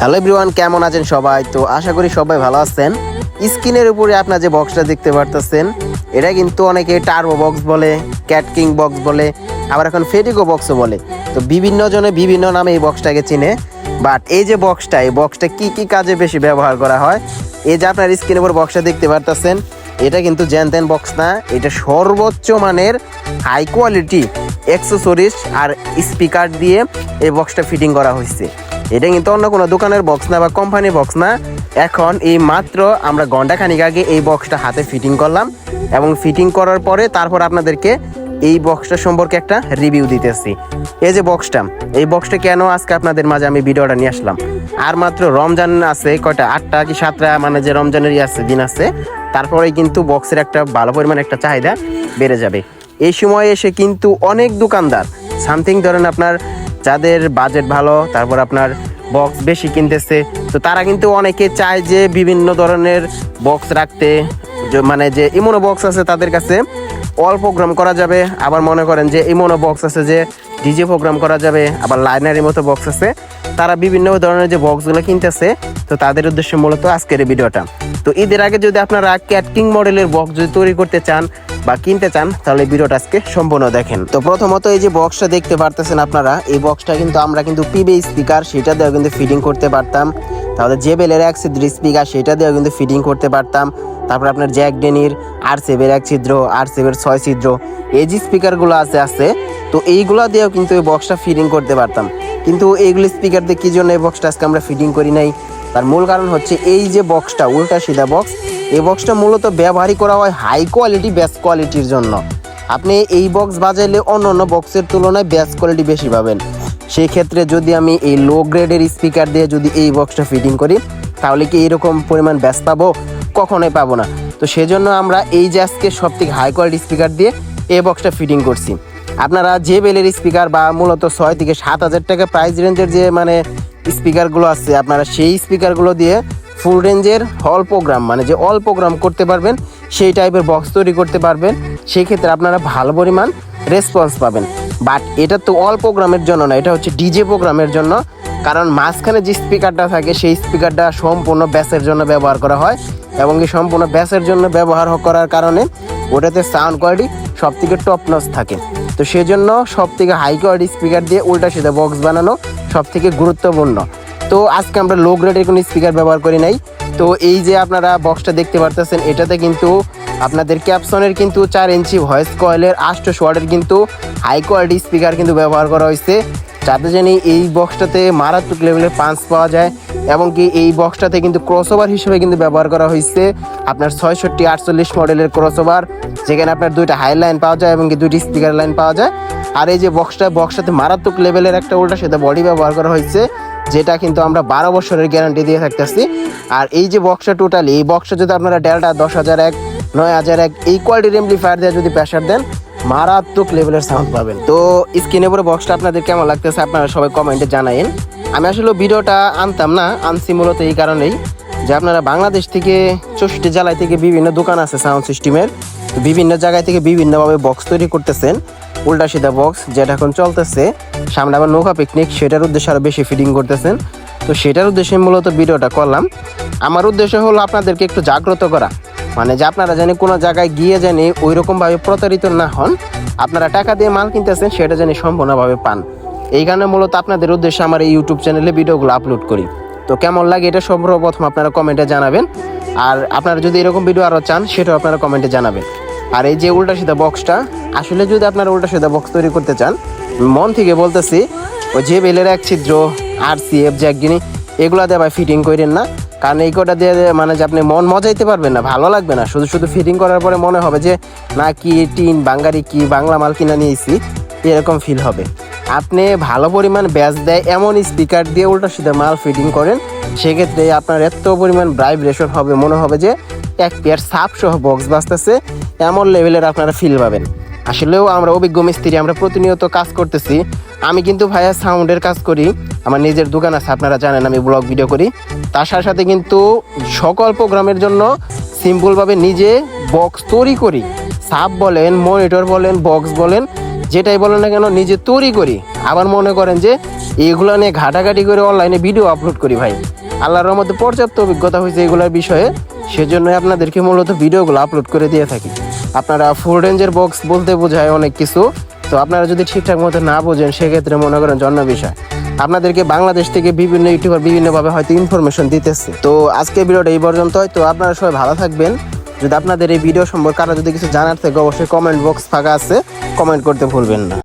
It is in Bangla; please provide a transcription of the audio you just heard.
হ্যালো এভরিওয়ান, কেমন আছেন সবাই? তো আশা করি সবাই ভালো আছেন। স্ক্রিনের উপরে আপনার যে বক্সটা দেখতে পারতেছেন, এটা কিন্তু অনেকে টার্বো বক্স বলে, ক্যাট কিং বক্স বলে, আবার এখন ফেটিকো বক্সও বলে। তো বিভিন্ন জনে বিভিন্ন নামে এই বক্সটাকে চিনে। বাট এই যে বক্সটা, এই বক্সটা কি কি কাজে বেশি ব্যবহার করা হয়, এই যে আপনার স্ক্রিনের উপর বক্সটা দেখতে পারতেছেন, এটা কিন্তু জ্যানতেন বক্স না, এটা সর্বোচ্চ মানের হাই কোয়ালিটি অ্যাক্সেসরিজ আর স্পিকার দিয়ে এই বক্সটা ফিটিং করা হয়েছে। এটা কিন্তু অন্য কোনো দোকানের বক্স না বা কোম্পানির বক্স না। এখন এই মাত্র আমরা ঘন্টাখানিক আগে এই বক্সটা হাতে ফিটিং করলাম, এবং ফিটিং করার পরে তারপর আপনাদেরকে এই বক্সটা সম্পর্কে একটা রিভিউ দিতেছি। এই যে বক্সটা, এই বক্সটা কেন আজকে আপনাদের মাঝে আমি ভিডিওটা নিয়ে আসলাম, আর মাত্র রমজান আছে কয়টা, 8টা কি 7টা, মানে যে রমজানেরই আছে দিন আছে, তারপরেই কিন্তু বক্সের একটা ভালো পরিমাণ একটা চাহিদা বেড়ে যাবে। এই সময় এসে কিন্তু অনেক দোকানদার সামথিং ধরেন আপনার যাদের বাজেট ভালো, তারপর আপনার বক্স বেশি কিনতেছে, তো তারা কিন্তু অনেকে চায় যে বিভিন্ন ধরনের বক্স রাখতে, মানে যে ইমোনো বক্স আছে তাদের কাছে অল প্রোগ্রাম করা যাবে, আবার মনে করেন যে ইমোনো বক্স আছে যে ডিজে প্রোগ্রাম করা যাবে, আবার লাইনারের মতো বক্স আছে, তারা বিভিন্ন ধরনের যে বক্সগুলো কিনতেছে। তো তাদের উদ্দেশ্যে মূলত আজকের এই ভিডিওটা। তো ঈদের আগে যদি আপনারা ক্যাট কিং মডেলের বক্স যদি তৈরি করতে চান বা কিনতে চান, তাহলে ভিডিওটা আজকে সম্পূর্ণ দেখেন। তো প্রথমত এই যে বক্সটা দেখতে পারতেছেন আপনারা, এই বক্সটা কিন্তু আমরা কিন্তু পিবে স্পিকার সেটা দিয়েও কিন্তু ফিটিং করতে পারতাম, তাহলে জেবেলের 1 ছিদ্র স্পিকার সেটা দিয়েও কিন্তু ফিটিং করতে পারতাম, তারপর আপনার জ্যাক ডেনির আর7 1 ছিদ্র, আর7 6 ছিদ্র এই যে স্পিকারগুলো আছে, তো এইগুলো দিয়েও কিন্তু এই বক্সটা ফিটিং করতে পারতাম। কিন্তু এইগুলো স্পিকার দিয়ে কী জন্য এই বক্সটা আজকে আমরা ফিটিং করি নাই, তার মূল কারণ হচ্ছে এই যে বক্সটা উল্টা সিধা বক্স, এই বক্সটা মূলত ব্যবহারই করা হয় হাই কোয়ালিটি বেস্ট কোয়ালিটির জন্য। আপনি এই বক্স বাজাইলে অন্য অন্য বক্সের তুলনায় বেস্ট কোয়ালিটি বেশি পাবেন। সেই ক্ষেত্রে যদি আমি এই লো গ্রেডের স্পিকার দিয়ে যদি এই বক্সটা ফিটিং করি, তাহলে কি এরকম পরিমাণ বেস্ট পাবো? কখনোই পাবো না। তো সেজন্য আমরা এই যে আজকে সবথেকে হাই কোয়ালিটি স্পিকার দিয়ে এই বক্সটা ফিটিং করছি। আপনারা জেবেলের স্পিকার বা মূলত 6 থেকে 7 হাজার টাকা প্রাইস রেঞ্জের যে মানে স্পিকারগুলো আছে, আপনারা সেই স্পিকারগুলো দিয়ে ফুল রেঞ্জের হল প্রোগ্রাম, মানে যে অল প্রোগ্রাম করতে পারবেন, সেই টাইপের বক্স তৈরি করতে পারবেন। সেই ক্ষেত্রে আপনারা ভালো পরিমাণ রেসপন্স পাবেন। বাট এটা তো অল প্রোগ্রামের জন্য না, এটা হচ্ছে ডিজে প্রোগ্রামের জন্য। কারণ মাঝখানে যে স্পিকারটা থাকে সেই স্পিকারটা সম্পূর্ণ ব্যাসের জন্য ব্যবহার করা হয়, এবং এই সম্পূর্ণ ব্যাসের জন্য ব্যবহার করার কারণে ওটাতে সাউন্ড কোয়ালিটি সব থেকে টপ নচ থাকে। তো সেজন্য সব থেকে হাই কোয়ালিটি স্পিকার দিয়ে উল্টা সিধা বক্স বানানো সব থেকে গুরুত্বপূর্ণ। তো আজকে আমরা লো গ্রেডের কোনো স্পিকার ব্যবহার করি নাই। তো এই যে আপনারা বক্সটা দেখতে পারতেছেন, এটাতে কিন্তু আপনাদের ক্যাপসনের কিন্তু 4 ইঞ্চি ভয়েস কয়েলের 800 ওয়াটের কিন্তু হাই কোয়ালিটি স্পিকার কিন্তু ব্যবহার করা হয়েছে, যাতে জানি এই বক্সটাতে মারাত্মক লেভেলের পাঞ্চ পাওয়া যায়। এবং কি এই বক্সটাতে কিন্তু ক্রসওভার হিসেবে কিন্তু ব্যবহার করা হয়েছে আপনার 66 48 মডেলের ক্রসওভার, যেখানে আপনার 2টা হাই লাইন পাওয়া যায় এবং কি 2টি স্পিকার লাইন পাওয়া যায়। আর এই যে বক্সটাতে মারাত্মক লেভেলের একটা উল্টা সেটা বডি ব্যবহার করা হয়েছে, যেটা কিন্তু আমরা 12 বছরের গ্যারান্টি দিয়ে থাকতেছি। আর এই যে বক্সটা টোটালি, এই বক্সটা যদি আপনারা ডেল্টা 10001 9001 এই কোয়ালিটির এমপ্লিফায়ার দিয়ে যদি প্রেসার দেন, মারাত্মক লেভেলের সাউন্ড পাবেন। তো স্ক্রিনে পরে বক্সটা আপনাদের কেমন লাগতেছে আপনারা সবাই কমেন্টে জানাইন। আমি আসলে ভিডিওটা আনতাম না, আনছি মূলত এই কারণেই যে আপনারা বাংলাদেশ থেকে 64 জেলায় থেকে বিভিন্ন দোকান আছে সাউন্ড সিস্টেমের, বিভিন্ন জায়গায় থেকে বিভিন্নভাবে বক্স তৈরি করতেছেন, উল্টা সিধা বক্স যেটা এখন চলতেছে, সামনে আবার নৌকা পিকনিক, সেটার উদ্দেশ্যে আরও বেশি ফিটিং করতেছেন। তো সেটার উদ্দেশ্যে মূলত ভিডিওটা করলাম। আমার উদ্দেশ্য হলো আপনাদেরকে একটু জাগ্রত করা, মানে যে আপনারা জানি কোনো জায়গায় গিয়ে জানি ওই রকমভাবে প্রতারিত না হন, আপনারা টাকা দিয়ে মাল কিনতেছেন সেটা জানি সম্পূর্ণভাবে পান। এই কারণে মূলত আপনাদের উদ্দেশ্যে আমার এই ইউটিউব চ্যানেলে ভিডিওগুলো আপলোড করি। তো কেমন লাগে এটা সর্বপ্রথম আপনারা কমেন্টে জানাবেন, আর আপনারা যদি এরকম ভিডিও আরও চান সেটাও আপনারা কমেন্টে জানাবেন। আর এই যে উল্টা সিধা বক্সটা, আসলে যদি আপনারা উল্টা সিধা বক্স তৈরি করতে চান, মন থেকে বলতেছি ওই জেবেলের 1 ছিদ্র আর7 জ্যাক ডেনি এগুলো দিয়ে ভাই ফিটিং করেন না। কারণ এই কটা দিয়ে মানে যে আপনি মন মজাইতে পারবেন না, ভালো লাগবে না। শুধু শুধু ফিটিং করার পরে মনে হবে যে না কি টিন বাঙ্গারি কি বাংলা মাল কিনা নিয়েছি, এরকম ফিল হবে। আপনি ভালো পরিমাণ ব্যাস দেয় এমন স্পিকার দিয়ে উল্টা সিধা মাল ফিটিং করেন, সেক্ষেত্রে আপনার এত পরিমাণ ভাইব্রেশন হবে, মনে হবে যে এক পেয়ার সাপ সহ বক্স বাজতেছে, এমন লেভেলের আপনারা ফিল পাবেন। আসলেও আমরা অভিজ্ঞ মিস্ত্রি, আমরা প্রতিনিয়ত কাজ করতেছি। আমি কিন্তু ভাইয়া সাউন্ডের কাজ করি, আমার নিজের দোকান আছে, আপনারা জানেন আমি ব্লগ ভিডিও করি। তার সাথে সাথে কিন্তু সকল প্রোগ্রামের জন্য সিম্পলভাবে নিজে বক্স তৈরি করি, সাব বলেন, মনিটর বলেন, বক্স বলেন, যেটাই বলেন না কেন নিজে তৈরি করি। আবার মনে করেন যে এইগুলো নিয়ে ঘাটাঘাটি করে অনলাইনে ভিডিও আপলোড করি ভাই। আল্লাহর রহমতে পর্যাপ্ত অভিজ্ঞতা হয়েছে এগুলোর বিষয়ে, সেজন্য আপনাদেরকে মূলত ভিডিওগুলো আপলোড করে দিয়ে থাকি। আপনারা ফুল রেঞ্জের বক্স বলতে বোঝায় অনেক কিছু, তো আপনারা যদি ঠিকঠাক মতো না বোঝেন সেক্ষেত্রে মনে করেন জন্য বিষয়। আপনাদেরকে বাংলাদেশ থেকে বিভিন্ন ইউটিউবার বিভিন্নভাবে হয়তো ইনফরমেশন দিতেছে। তো আজকে ভিডিওটা এই পর্যন্তই। তো আপনারা সবাই ভালো থাকবেন। যদি আপনাদের এই ভিডিও সম্পর্কে আরও যদি কিছু জানার থাকে অবশ্যই কমেন্ট বক্স ফাঁকা আছে, কমেন্ট করতে ভুলবেন না।